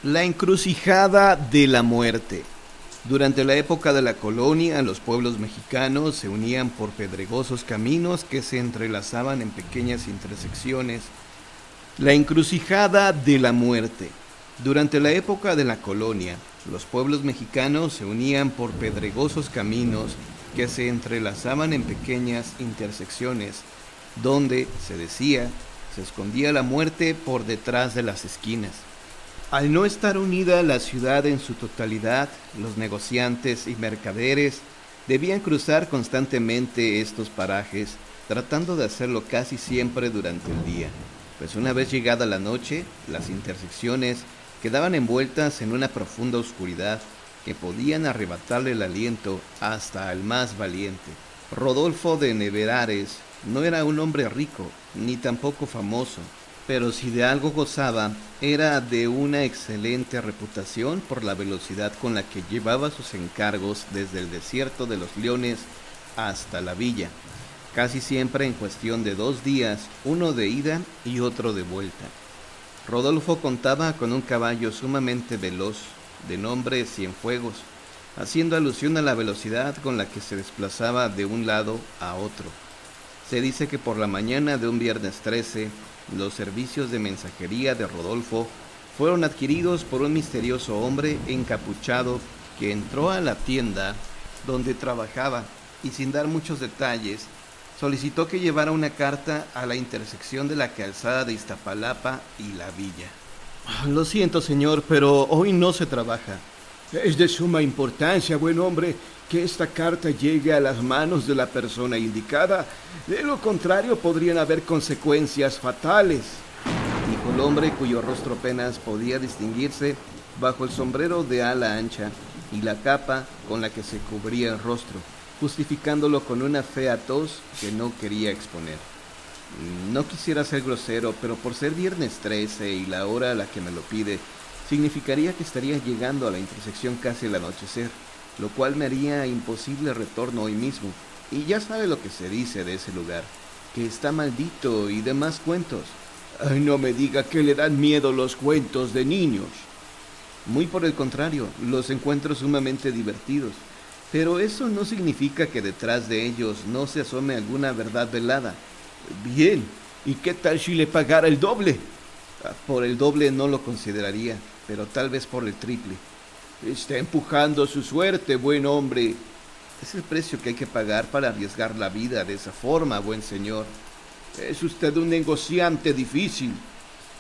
La encrucijada de la muerte. Durante la época de la colonia, los pueblos mexicanos se unían por pedregosos caminos que se entrelazaban en pequeñas intersecciones. La encrucijada de la muerte. Durante la época de la colonia, los pueblos mexicanos se unían por pedregosos caminos que se entrelazaban en pequeñas intersecciones, donde, se decía, se escondía la muerte por detrás de las esquinas. Al no estar unida la ciudad en su totalidad, los negociantes y mercaderes debían cruzar constantemente estos parajes, tratando de hacerlo casi siempre durante el día, pues una vez llegada la noche, las intersecciones quedaban envueltas en una profunda oscuridad que podían arrebatarle el aliento hasta al más valiente. Rodolfo de Neverares no era un hombre rico, ni tampoco famoso, pero si de algo gozaba, era de una excelente reputación por la velocidad con la que llevaba sus encargos desde el desierto de los Leones hasta la villa, casi siempre en cuestión de 2 días, uno de ida y otro de vuelta. Rodolfo contaba con un caballo sumamente veloz, de nombre Cienfuegos, haciendo alusión a la velocidad con la que se desplazaba de un lado a otro. Se dice que por la mañana de un viernes 13, los servicios de mensajería de Rodolfo fueron adquiridos por un misterioso hombre encapuchado que entró a la tienda donde trabajaba y, sin dar muchos detalles, solicitó que llevara una carta a la intersección de la calzada de Iztapalapa y la villa. Lo siento, señor, pero hoy no se trabaja. Es de suma importancia, buen hombre, que esta carta llegue a las manos de la persona indicada. De lo contrario, podrían haber consecuencias fatales, dijo el hombre, cuyo rostro apenas podía distinguirse bajo el sombrero de ala ancha y la capa con la que se cubría el rostro, justificándolo con una fea tos que no quería exponer. No quisiera ser grosero, pero por ser viernes 13 y la hora a la que me lo pide, significaría que estaría llegando a la intersección casi al anochecer, lo cual me haría imposible el retorno hoy mismo. Y ya sabe lo que se dice de ese lugar, que está maldito y demás cuentos. Ay, no me diga que le dan miedo los cuentos de niños. Muy por el contrario, los encuentro sumamente divertidos, pero eso no significa que detrás de ellos no se asome alguna verdad velada. Bien, ¿y qué tal si le pagara el doble? Por el doble no lo consideraría, pero tal vez por el triple. Está empujando su suerte, buen hombre. Es el precio que hay que pagar para arriesgar la vida de esa forma, buen señor. Es usted un negociante difícil.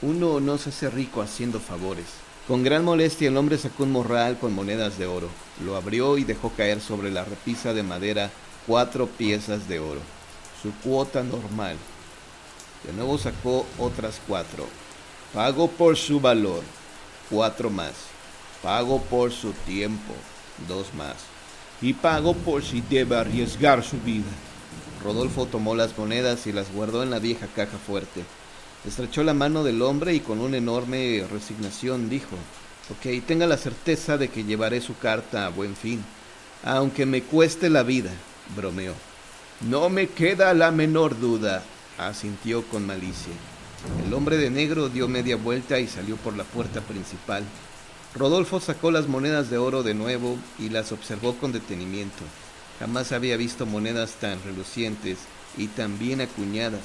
Uno no se hace rico haciendo favores. Con gran molestia el hombre sacó un morral con monedas de oro, lo abrió y dejó caer sobre la repisa de madera 4 piezas de oro, su cuota normal. De nuevo sacó otras 4. Pago por su valor, 4 más. Pago por su tiempo, 2 más. Y pago por si debe arriesgar su vida. Rodolfo tomó las monedas y las guardó en la vieja caja fuerte. Estrechó la mano del hombre y con una enorme resignación dijo: «Ok, tenga la certeza de que llevaré su carta a buen fin, aunque me cueste la vida», bromeó. «No me queda la menor duda», asintió con malicia. El hombre de negro dio media vuelta y salió por la puerta principal. Rodolfo sacó las monedas de oro de nuevo y las observó con detenimiento. Jamás había visto monedas tan relucientes y tan bien acuñadas.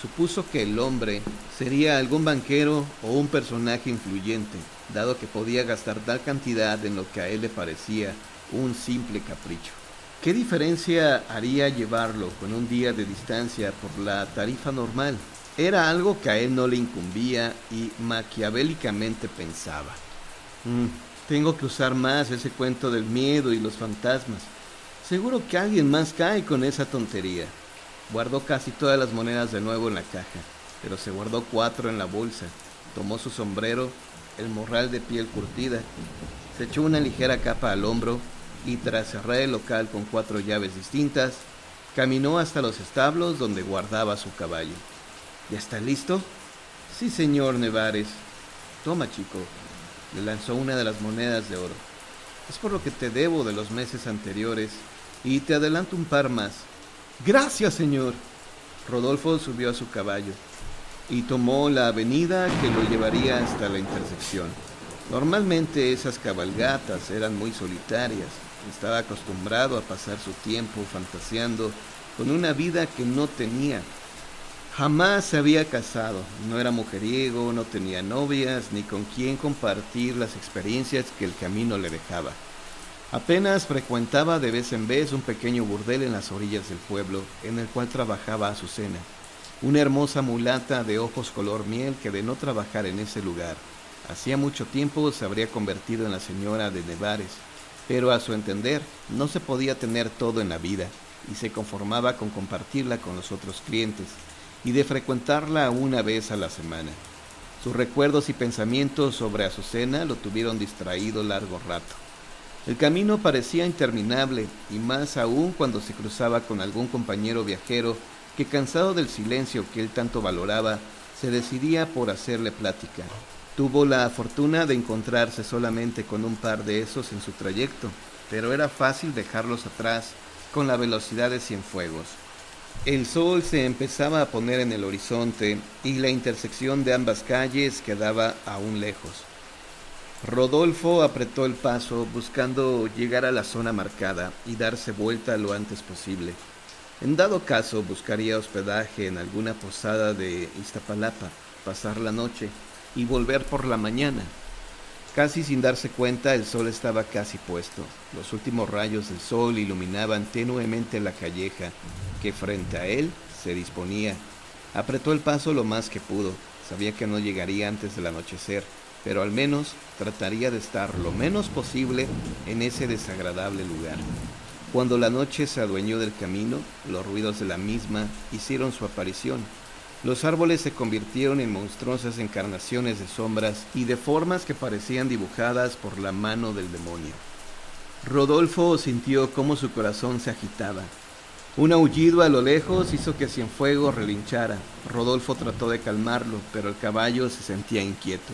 Supuso que el hombre sería algún banquero o un personaje influyente, dado que podía gastar tal cantidad en lo que a él le parecía un simple capricho. ¿Qué diferencia haría llevarlo con un día de distancia por la tarifa normal? Era algo que a él no le incumbía y maquiavélicamente pensaba: tengo que usar más ese cuento del miedo y los fantasmas. Seguro que alguien más cae con esa tontería. Guardó casi todas las monedas de nuevo en la caja, pero se guardó 4 en la bolsa. Tomó su sombrero, el morral de piel curtida, se echó una ligera capa al hombro y, tras cerrar el local con 4 llaves distintas, caminó hasta los establos donde guardaba su caballo. ¿Ya está listo? Sí, señor Nevares. Toma, chico. Le lanzó una de las monedas de oro. Es por lo que te debo de los meses anteriores y te adelanto un par más. Gracias, señor. Rodolfo subió a su caballo y tomó la avenida que lo llevaría hasta la intersección. Normalmente esas cabalgatas eran muy solitarias. Estaba acostumbrado a pasar su tiempo fantaseando con una vida que no tenía. Jamás se había casado, no era mujeriego, no tenía novias, ni con quien compartir las experiencias que el camino le dejaba. Apenas frecuentaba de vez en vez un pequeño burdel en las orillas del pueblo, en el cual trabajaba Azucena, una hermosa mulata de ojos color miel que de no trabajar en ese lugar, hacía mucho tiempo se habría convertido en la señora de Nevares, pero a su entender no se podía tener todo en la vida, y se conformaba con compartirla con los otros clientes, y de frecuentarla una vez a la semana. Sus recuerdos y pensamientos sobre Azucena lo tuvieron distraído largo rato. El camino parecía interminable, y más aún cuando se cruzaba con algún compañero viajero que, cansado del silencio que él tanto valoraba, se decidía por hacerle plática. Tuvo la fortuna de encontrarse solamente con un par de esos en su trayecto, pero era fácil dejarlos atrás con la velocidad de Cienfuegos. El sol se empezaba a poner en el horizonte y la intersección de ambas calles quedaba aún lejos. Rodolfo apretó el paso buscando llegar a la zona marcada y darse vuelta lo antes posible. En dado caso buscaría hospedaje en alguna posada de Iztapalapa, pasar la noche y volver por la mañana. Casi sin darse cuenta el sol estaba casi puesto. Los últimos rayos del sol iluminaban tenuemente la calleja que frente a él se disponía. Apretó el paso lo más que pudo. Sabía que no llegaría antes del anochecer, pero al menos trataría de estar lo menos posible en ese desagradable lugar. Cuando la noche se adueñó del camino, los ruidos de la misma hicieron su aparición. Los árboles se convirtieron en monstruosas encarnaciones de sombras y de formas que parecían dibujadas por la mano del demonio. Rodolfo sintió cómo su corazón se agitaba. Un aullido a lo lejos hizo que Cienfuegos relinchara. Rodolfo trató de calmarlo, pero el caballo se sentía inquieto.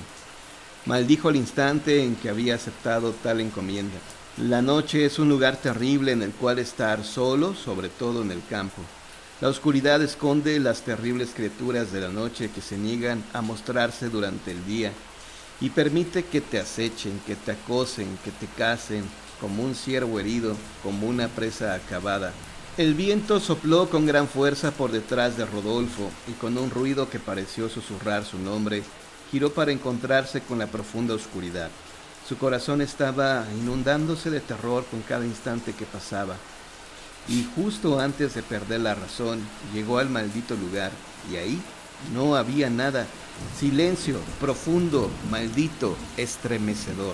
Maldijo el instante en que había aceptado tal encomienda. La noche es un lugar terrible en el cual estar solo, sobre todo en el campo. La oscuridad esconde las terribles criaturas de la noche que se niegan a mostrarse durante el día y permite que te acechen, que te acosen, que te cacen, como un ciervo herido, como una presa acabada. El viento sopló con gran fuerza por detrás de Rodolfo y con un ruido que pareció susurrar su nombre, giró para encontrarse con la profunda oscuridad. Su corazón estaba inundándose de terror con cada instante que pasaba. Y justo antes de perder la razón, llegó al maldito lugar, y ahí no había nada. Silencio, profundo, maldito, estremecedor.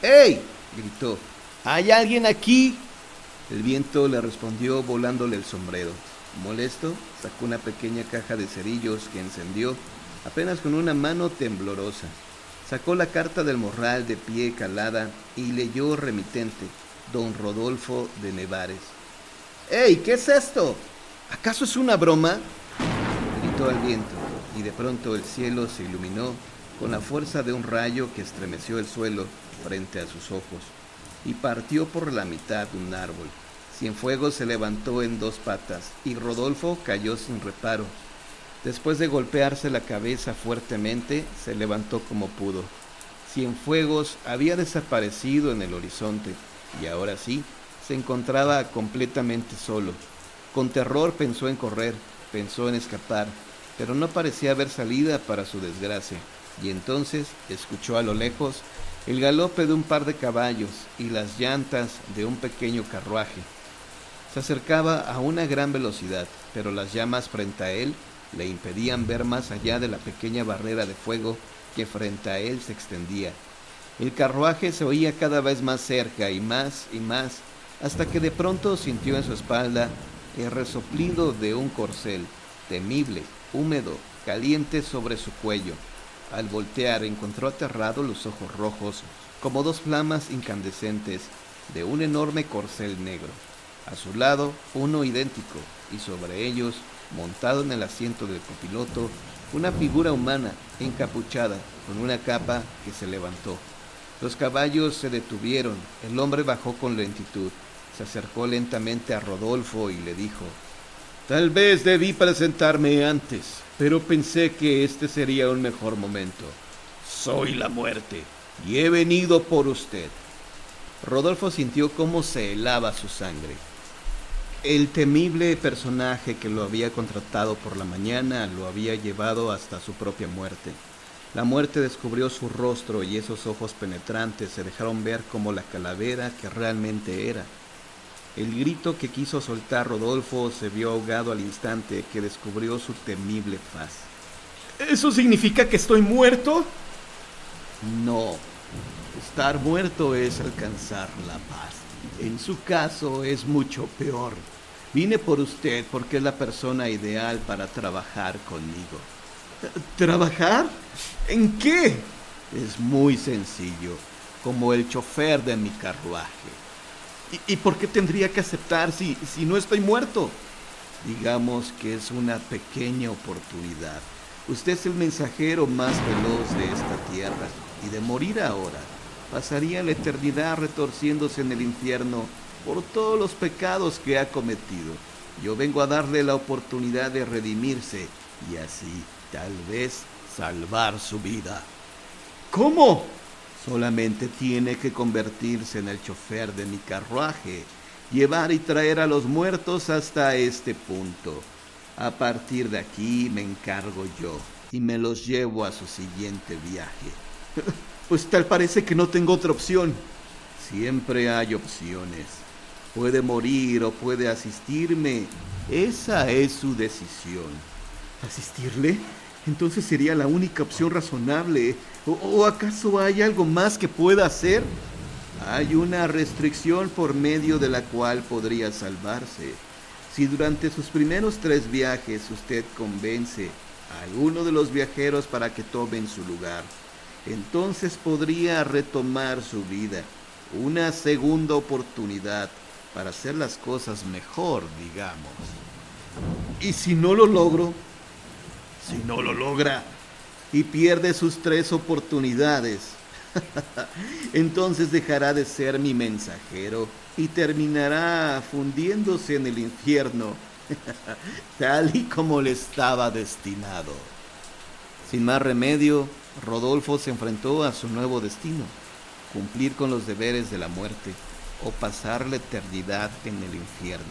¡Ey!, gritó. ¿Hay alguien aquí? El viento le respondió volándole el sombrero. Molesto, sacó una pequeña caja de cerillos que encendió apenas con una mano temblorosa. Sacó la carta del morral de pie calada y leyó remitente, don Rodolfo de Nevares. ¡Ey! ¿Qué es esto? ¿Acaso es una broma? Gritó al viento, y de pronto el cielo se iluminó con la fuerza de un rayo que estremeció el suelo frente a sus ojos, y partió por la mitad de un árbol. Cienfuegos se levantó en dos patas, y Rodolfo cayó sin reparo. Después de golpearse la cabeza fuertemente, se levantó como pudo. Cienfuegos había desaparecido en el horizonte, y ahora sí, se encontraba completamente solo. Con terror pensó en correr, pensó en escapar, pero no parecía haber salida para su desgracia, y entonces escuchó a lo lejos el galope de un par de caballos y las llantas de un pequeño carruaje. Se acercaba a una gran velocidad, pero las llamas frente a él le impedían ver más allá de la pequeña barrera de fuego que frente a él se extendía. El carruaje se oía cada vez más cerca y más, hasta que de pronto sintió en su espalda el resoplido de un corcel, temible, húmedo, caliente sobre su cuello. Al voltear encontró aterrado los ojos rojos, como dos flamas incandescentes de un enorme corcel negro. A su lado, uno idéntico, y sobre ellos, montado en el asiento del copiloto, una figura humana, encapuchada, con una capa que se levantó. Los caballos se detuvieron, el hombre bajó con lentitud, se acercó lentamente a Rodolfo y le dijo: «Tal vez debí presentarme antes, pero pensé que este sería un mejor momento. Soy la muerte». y he venido por usted. Rodolfo sintió cómo se helaba su sangre. El temible personaje que lo había contratado por la mañana lo había llevado hasta su propia muerte. La muerte descubrió su rostro y esos ojos penetrantes se dejaron ver como la calavera que realmente era. El grito que quiso soltar Rodolfo se vio ahogado al instante que descubrió su temible faz. ¿Eso significa que estoy muerto? No, estar muerto es alcanzar la paz. En su caso es mucho peor. Vine por usted porque es la persona ideal para trabajar conmigo. ¿Trabajar? ¿En qué? Es muy sencillo, como el chofer de mi carruaje. ¿Y por qué tendría que aceptar si no estoy muerto? Digamos que es una pequeña oportunidad. Usted es el mensajero más veloz de esta tierra, y de morir ahora, pasaría la eternidad retorciéndose en el infierno por todos los pecados que ha cometido. Yo vengo a darle la oportunidad de redimirse y así, tal vez, salvar su vida. ¿Cómo? Solamente tiene que convertirse en el chofer de mi carruaje, llevar y traer a los muertos hasta este punto. A partir de aquí me encargo yo y me los llevo a su siguiente viaje. Pues tal parece que no tengo otra opción. Siempre hay opciones. Puede morir o puede asistirme. Esa es su decisión. ¿Asistirle? Entonces sería la única opción razonable. ¿O acaso hay algo más que pueda hacer? Hay una restricción por medio de la cual podría salvarse. Si durante sus primeros 3 viajes usted convence a alguno de los viajeros para que tomen su lugar, entonces podría retomar su vida. Una segunda oportunidad para hacer las cosas mejor, digamos. ¿Y si no lo logro? Si no lo logra y pierde sus 3 oportunidades, entonces dejará de ser mi mensajero y terminará fundiéndose en el infierno, tal y como le estaba destinado. Sin más remedio, Rodolfo se enfrentó a su nuevo destino: cumplir con los deberes de la muerte o pasar la eternidad en el infierno.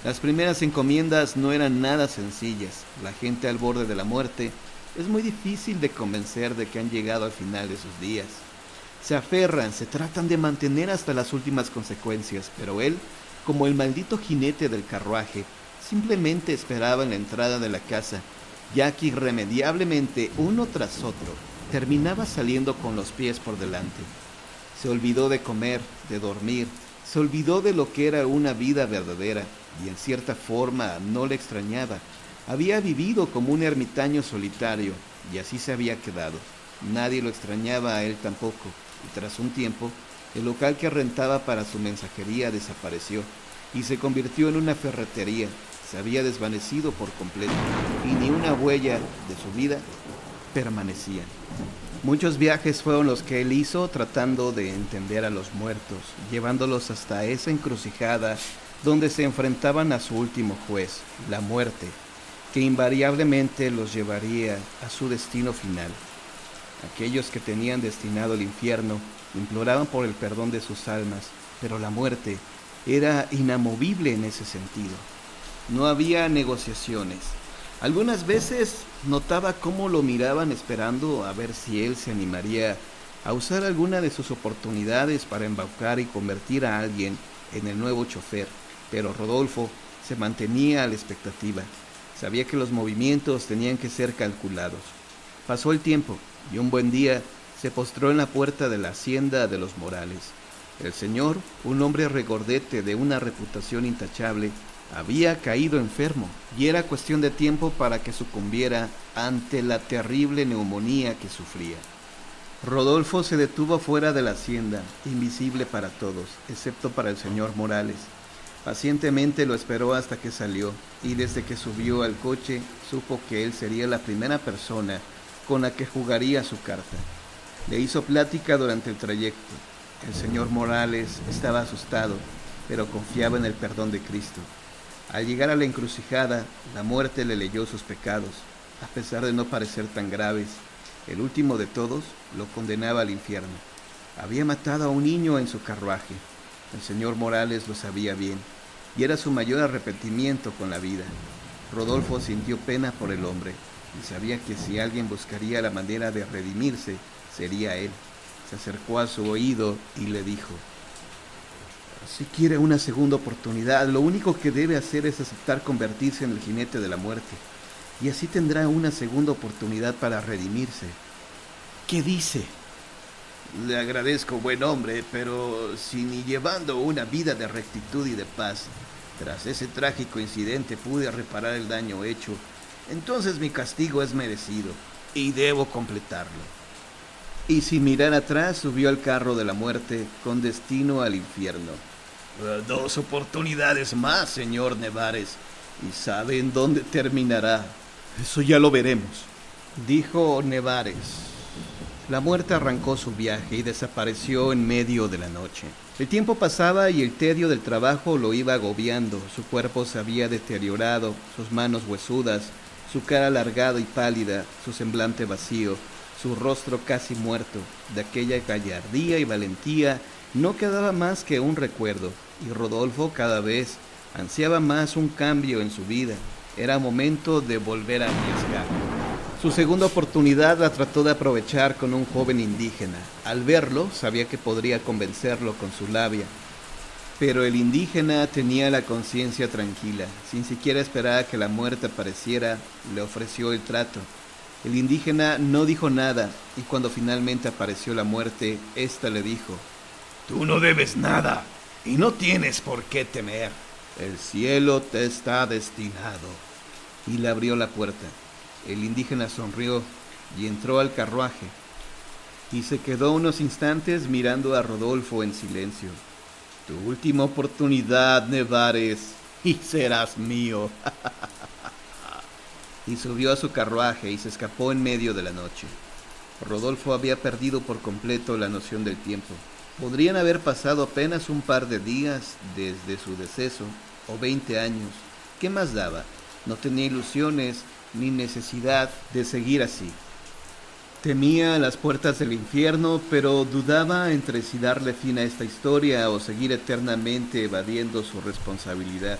Las primeras encomiendas no eran nada sencillas. La gente al borde de la muerte es muy difícil de convencer de que han llegado al final de sus días. Se aferran, se tratan de mantener hasta las últimas consecuencias, pero él, como el maldito jinete del carruaje, simplemente esperaba en la entrada de la casa, ya que irremediablemente, uno tras otro, terminaba saliendo con los pies por delante. Se olvidó de comer, de dormir, se olvidó de lo que era una vida verdadera, y en cierta forma no le extrañaba. Había vivido como un ermitaño solitario, y así se había quedado. Nadie lo extrañaba a él tampoco, y tras un tiempo, el local que rentaba para su mensajería desapareció, y se convirtió en una ferretería. Se había desvanecido por completo, y ni una huella de su vida permanecía. Muchos viajes fueron los que él hizo tratando de entender a los muertos, llevándolos hasta esa encrucijada donde se enfrentaban a su último juez, la muerte, que invariablemente los llevaría a su destino final. Aquellos que tenían destinado el infierno imploraban por el perdón de sus almas, pero la muerte era inamovible en ese sentido. No había negociaciones. Algunas veces notaba cómo lo miraban esperando a ver si él se animaría a usar alguna de sus oportunidades para embaucar y convertir a alguien en el nuevo chofer, pero Rodolfo se mantenía a la expectativa. Sabía que los movimientos tenían que ser calculados. Pasó el tiempo y un buen día se postró en la puerta de la hacienda de los Morales. El señor, un hombre regordete de una reputación intachable, había caído enfermo y era cuestión de tiempo para que sucumbiera ante la terrible neumonía que sufría. Rodolfo se detuvo fuera de la hacienda, invisible para todos, excepto para el señor Morales. Pacientemente lo esperó hasta que salió, y desde que subió al coche, supo que él sería la primera persona con la que jugaría su carta. Le hizo plática durante el trayecto. El señor Morales estaba asustado, pero confiaba en el perdón de Cristo. Al llegar a la encrucijada, la muerte le leyó sus pecados, a pesar de no parecer tan graves. El último de todos lo condenaba al infierno. Había matado a un niño en su carruaje. El señor Morales lo sabía bien, y era su mayor arrepentimiento con la vida. Rodolfo sintió pena por el hombre, y sabía que si alguien buscaría la manera de redimirse, sería él. Se acercó a su oído y le dijo: si quiere una segunda oportunidad, lo único que debe hacer es aceptar convertirse en el jinete de la muerte, y así tendrá una segunda oportunidad para redimirse. ¿Qué dice? Le agradezco, buen hombre, pero si ni llevando una vida de rectitud y de paz, tras ese trágico incidente pude reparar el daño hecho, entonces mi castigo es merecido y debo completarlo. Y sin mirar atrás subió al carro de la muerte con destino al infierno. 2 oportunidades más, señor Nevares, y sabe en dónde terminará. Eso ya lo veremos, dijo Nevares. La muerte arrancó su viaje y desapareció en medio de la noche. El tiempo pasaba y el tedio del trabajo lo iba agobiando. Su cuerpo se había deteriorado, sus manos huesudas, su cara alargada y pálida, su semblante vacío, su rostro casi muerto. De aquella gallardía y valentía no quedaba más que un recuerdo, y Rodolfo cada vez ansiaba más un cambio en su vida. Era momento de volver a arriesgar. Su segunda oportunidad la trató de aprovechar con un joven indígena. Al verlo, sabía que podría convencerlo con su labia. Pero el indígena tenía la conciencia tranquila. Sin siquiera esperar a que la muerte apareciera, le ofreció el trato. El indígena no dijo nada, y cuando finalmente apareció la muerte, ésta le dijo: tú no debes nada, y no tienes por qué temer. El cielo te está destinado. Y le abrió la puerta. El indígena sonrió y entró al carruaje, y se quedó unos instantes mirando a Rodolfo en silencio. Tu última oportunidad, Nevares, y serás mío. Y subió a su carruaje y se escapó en medio de la noche. Rodolfo había perdido por completo la noción del tiempo. Podrían haber pasado apenas un par de días desde su deceso, o 20 años. ¿Qué más daba? No tenía ilusiones ni necesidad de seguir así. Temía las puertas del infierno, pero dudaba entre si darle fin a esta historia o seguir eternamente evadiendo su responsabilidad.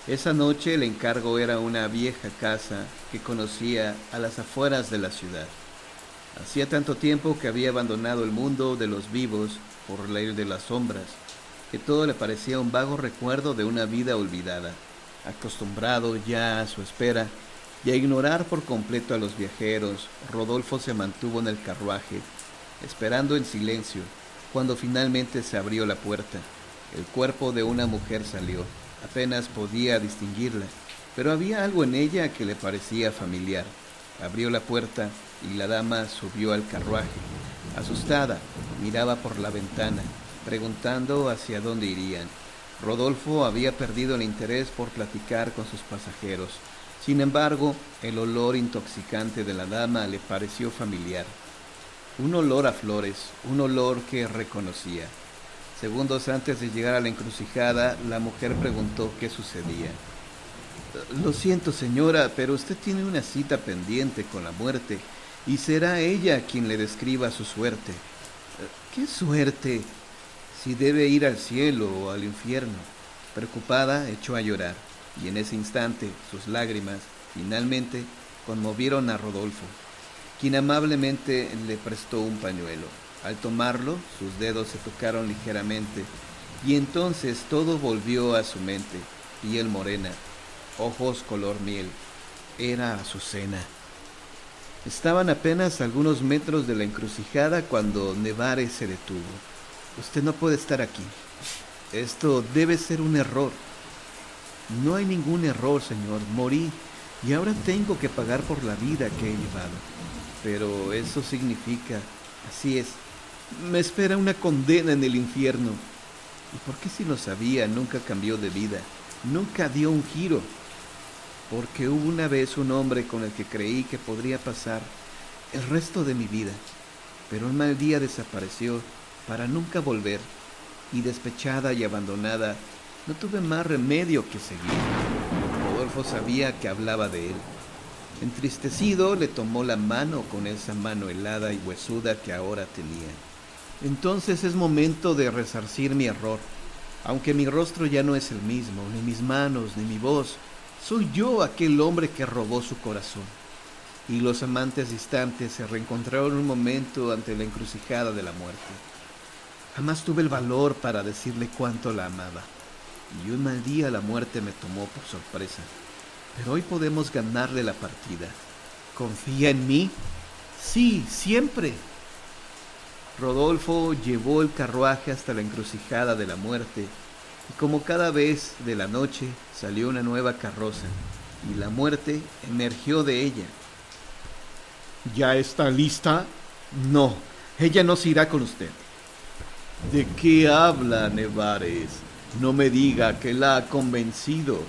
Esa noche el encargo era una vieja casa que conocía a las afueras de la ciudad. Hacía tanto tiempo que había abandonado el mundo de los vivos por la de las sombras, que todo le parecía un vago recuerdo de una vida olvidada. Acostumbrado ya a su espera y a ignorar por completo a los viajeros, Rodolfo se mantuvo en el carruaje, esperando en silencio, cuando finalmente se abrió la puerta. El cuerpo de una mujer salió. Apenas podía distinguirla, pero había algo en ella que le parecía familiar. Abrió la puerta y la dama subió al carruaje. Asustada, miraba por la ventana, preguntando hacia dónde irían. Rodolfo había perdido el interés por platicar con sus pasajeros. Sin embargo, el olor intoxicante de la dama le pareció familiar. Un olor a flores, un olor que reconocía. Segundos antes de llegar a la encrucijada, la mujer preguntó qué sucedía. Lo siento, señora, pero usted tiene una cita pendiente con la muerte, y será ella quien le describa su suerte. ¿Qué suerte? Si debe ir al cielo o al infierno. Preocupada, echó a llorar, y en ese instante sus lágrimas, finalmente, conmovieron a Rodolfo, quien amablemente le prestó un pañuelo. Al tomarlo, sus dedos se tocaron ligeramente, y entonces todo volvió a su mente. Piel morena, ojos color miel. Era Azucena. Estaban apenas a algunos metros de la encrucijada cuando Nevares se detuvo. Usted no puede estar aquí. Esto debe ser un error. No hay ningún error, señor. Morí, y ahora tengo que pagar por la vida que he llevado. Pero eso significa... Así es. Me espera una condena en el infierno. ¿Y por qué, si lo sabía, nunca cambió de vida? Nunca dio un giro. Porque hubo una vez un hombre con el que creí que podría pasar el resto de mi vida. Pero un mal día desapareció para nunca volver. Y despechada y abandonada, no tuve más remedio que seguir. Rodolfo sabía que hablaba de él. Entristecido, le tomó la mano con esa mano helada y huesuda que ahora tenía. Entonces es momento de resarcir mi error. Aunque mi rostro ya no es el mismo, ni mis manos, ni mi voz, soy yo aquel hombre que robó su corazón. Y los amantes distantes se reencontraron un momento ante la encrucijada de la muerte. Jamás tuve el valor para decirle cuánto la amaba. Y un mal día la muerte me tomó por sorpresa. Pero hoy podemos ganarle la partida. ¿Confía en mí? Sí, siempre. Rodolfo llevó el carruaje hasta la encrucijada de la muerte, y como cada vez de la noche salió una nueva carroza, y la muerte emergió de ella. ¿Ya está lista? No, ella no se irá con usted. ¿De qué habla, Nevares? No me diga que la ha convencido.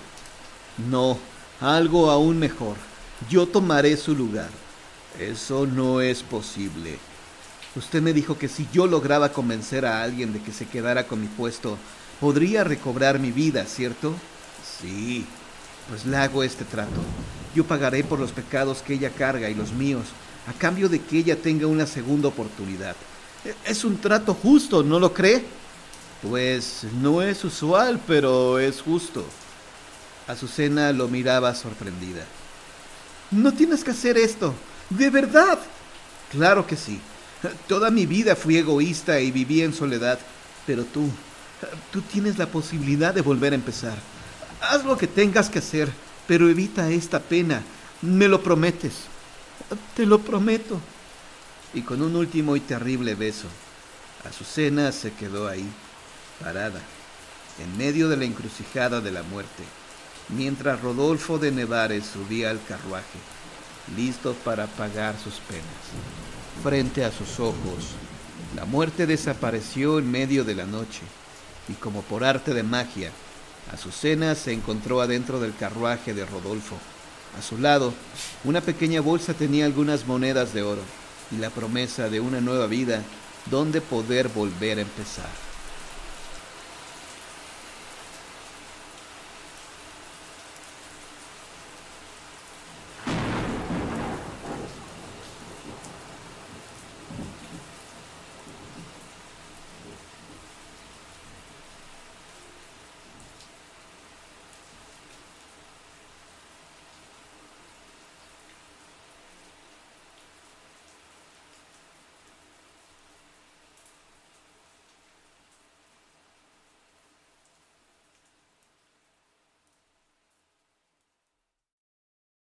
No, algo aún mejor. Yo tomaré su lugar. Eso no es posible. Usted me dijo que si yo lograba convencer a alguien de que se quedara con mi puesto, podría recobrar mi vida, ¿cierto? Sí. Pues le hago este trato. Yo pagaré por los pecados que ella carga y los míos, a cambio de que ella tenga una segunda oportunidad. Es un trato justo, ¿no lo cree? Pues no es usual, pero es justo. Azucena lo miraba sorprendida. No tienes que hacer esto, ¿de verdad? Claro que sí. Toda mi vida fui egoísta y viví en soledad, pero tú tienes la posibilidad de volver a empezar. Haz lo que tengas que hacer, pero evita esta pena. ¿Me lo prometes? Te lo prometo. Y con un último y terrible beso, Azucena se quedó ahí, parada, en medio de la encrucijada de la muerte, mientras Rodolfo de Nevares subía al carruaje, listo para pagar sus penas. Frente a sus ojos, la muerte desapareció en medio de la noche, y como por arte de magia, Azucena se encontró adentro del carruaje de Rodolfo. A su lado, una pequeña bolsa tenía algunas monedas de oro y la promesa de una nueva vida donde poder volver a empezar.